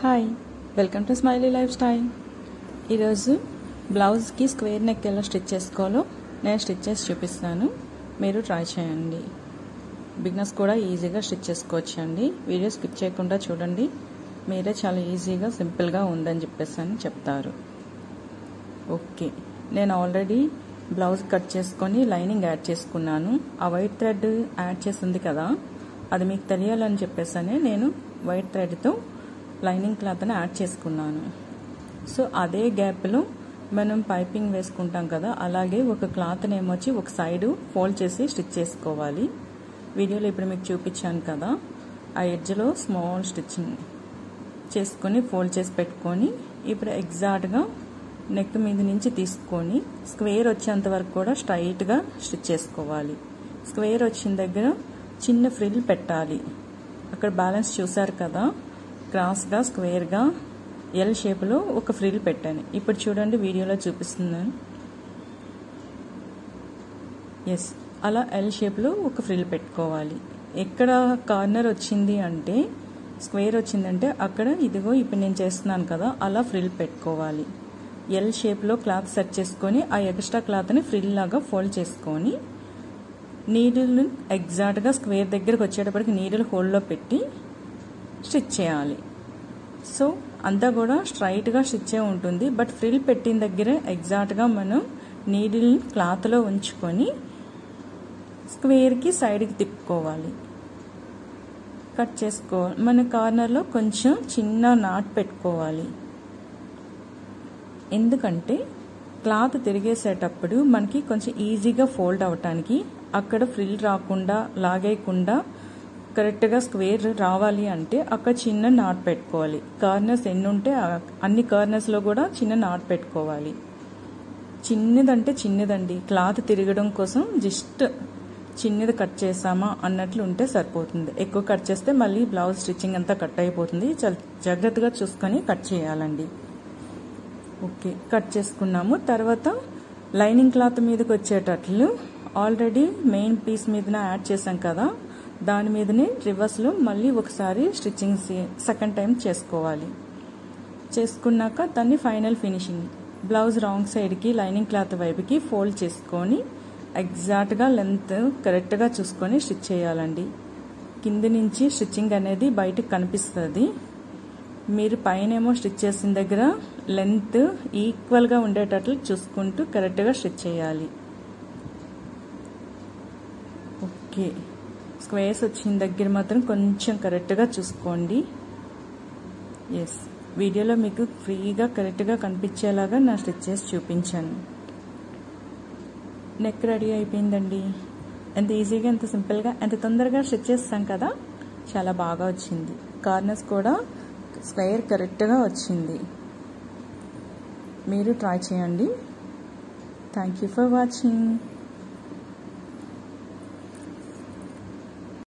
Hi, welcome to smiley life style. ఈరోజు బ్లౌజ్కి square neck ఎలా స్టిచ్ చేసుకోవాలో నేను స్టిచ్ చేసి చూపిస్తాను. మీరు ట్రై చేయండి. బిగినర్స్ కూడా ఈజీగా స్టిచ్ చేసుకోవచ్చు అండి. వీడియో స్కిప్ చేయకుండా చూడండి. మీరే చాలా ఈజీగా సింపుల్గా ఉందని చెప్పేసి అని చెప్తారు. ఓకే, నేను ఆల్రెడీ బ్లౌజ్ కట్ చేసుకొని లైనింగ్ యాడ్ చేసుకున్నాను. ఆ వైట్ థ్రెడ్ యాడ్ చేసింది కదా, అది మీకు తెలియాలని చెప్పేసి నేను వైట్ థ్రెడ్తో లైనింగ్ క్లాత్ని యాడ్ చేసుకున్నాను. సో అదే గ్యాప్లో మనం పైపింగ్ వేసుకుంటాం కదా, అలాగే ఒక క్లాత్ని ఏమొచ్చి ఒక సైడు ఫోల్డ్ చేసి స్టిచ్ చేసుకోవాలి. వీడియోలో ఇప్పుడు మీకు చూపించాను కదా, ఆ ఎడ్జ్లో స్మాల్ స్టిచ్చింగ్ చేసుకొని ఫోల్డ్ చేసి పెట్టుకొని ఇప్పుడు ఎగ్జాక్ట్గా నెక్ మీద నుంచి తీసుకొని స్క్వేర్ వచ్చేంత వరకు కూడా స్ట్రైట్గా స్టిచ్ చేసుకోవాలి. స్క్వేర్ వచ్చిన దగ్గర చిన్న ఫ్రిల్ పెట్టాలి. అక్కడ బ్యాలెన్స్ చూసారు కదా, క్రాస్గా స్క్వేర్గా ఎల్ షేప్లో ఒక ఫ్రిల్ పెట్టాను. ఇప్పుడు చూడండి, వీడియోలో చూపిస్తున్నాను. ఎస్, అలా ఎల్ షేప్లో ఒక ఫ్రిల్ పెట్టుకోవాలి. ఎక్కడ కార్నర్ వచ్చింది అంటే, స్క్వేర్ వచ్చిందంటే అక్కడ ఇదిగో ఇప్పుడు నేను చేస్తున్నాను కదా, అలా ఫ్రిల్ పెట్టుకోవాలి. ఎల్ షేప్లో క్లాత్ సెట్ చేసుకొని ఆ ఎక్స్ట్రా క్లాత్ని ఫ్రిల్ లాగా ఫోల్డ్ చేసుకొని నీడిల్ని ఎగ్జాక్ట్గా స్క్వేర్ దగ్గరకు వచ్చేటప్పటికి నీడిల్ హోల్డ్లో పెట్టి స్టిచ్ చేయాలి. సో అంతా కూడా స్ట్రైట్గా స్టిచ్ ఉంటుంది. బట్ ఫ్రిల్ పెట్టిన దగ్గర ఎగ్జాక్ట్గా మనం నీడిల్ క్లాత్లో ఉంచుకొని స్క్వేర్కి సైడ్కి తిప్పుకోవాలి. కట్ చేసుకోవాలి. మన కార్నర్లో కొంచెం చిన్న నాట్ పెట్టుకోవాలి. ఎందుకంటే క్లాత్ తిరిగేసేటప్పుడు మనకి కొంచెం ఈజీగా ఫోల్డ్ అవటానికి, అక్కడ ఫ్రిల్ రాకుండా లాగేయకుండా కరెక్ట్గా స్క్వేర్ రావాలి అంటే అక్కడ చిన్న నాట్ పెట్టుకోవాలి. కార్నర్స్ ఎన్ని ఉంటే అన్ని కార్నర్స్లో కూడా చిన్న నాట్ పెట్టుకోవాలి. చిన్నదంటే చిన్నదండి, క్లాత్ తిరగడం కోసం జస్ట్ చిన్నది కట్ చేసామా అన్నట్లు ఉంటే సరిపోతుంది. ఎక్కువ కట్ చేస్తే మళ్ళీ బ్లౌజ్ స్టిచ్చింగ్ అంతా కట్ అయిపోతుంది. చాలా జాగ్రత్తగా చూసుకొని కట్ చేయాలండి. ఓకే, కట్ చేసుకున్నాము. తర్వాత లైనింగ్ క్లాత్ మీదకి వచ్చేటట్లు ఆల్రెడీ మెయిన్ పీస్ మీదనే యాడ్ చేసాం కదా, దాని మీదనే రివర్స్లో మళ్ళీ ఒకసారి స్టిచ్చింగ్ సెకండ్ టైం చేసుకోవాలి. చేసుకున్నాక దాన్ని ఫైనల్ ఫినిషింగ్ బ్లౌజ్ రాంగ్ సైడ్కి లైనింగ్ క్లాత్ వైపుకి ఫోల్డ్ చేసుకొని ఎగ్జాక్ట్గా లెంత్ కరెక్ట్గా చూసుకొని స్టిచ్ చేయాలండి. కింది నుంచి స్టిచ్చింగ్ అనేది బయటకు కనిపిస్తుంది. మీరు పైనేమో స్టిచ్ చేసిన దగ్గర లెంత్ ఈక్వల్గా ఉండేటట్లు చూసుకుంటూ కరెక్ట్గా స్టిచ్ చేయాలి. ఓకే, స్క్వేర్స్ వచ్చిన దగ్గర మాత్రం కొంచెం కరెక్ట్గా చూసుకోండి. ఎస్, వీడియోలో మీకు ఫ్రీగా కరెక్ట్గా కనిపించేలాగా నా స్టిచ్ చేసి చూపించాను. నెక్ రెడీ అయిపోయిందండి. ఎంత ఈజీగా, ఎంత సింపుల్గా, ఎంత తొందరగా స్టిచ్ చేస్తాం కదా, చాలా బాగా వచ్చింది. కార్నర్స్ కూడా స్క్వేర్ కరెక్ట్గా వచ్చింది. మీరు ట్రై చేయండి. Thank you for watching.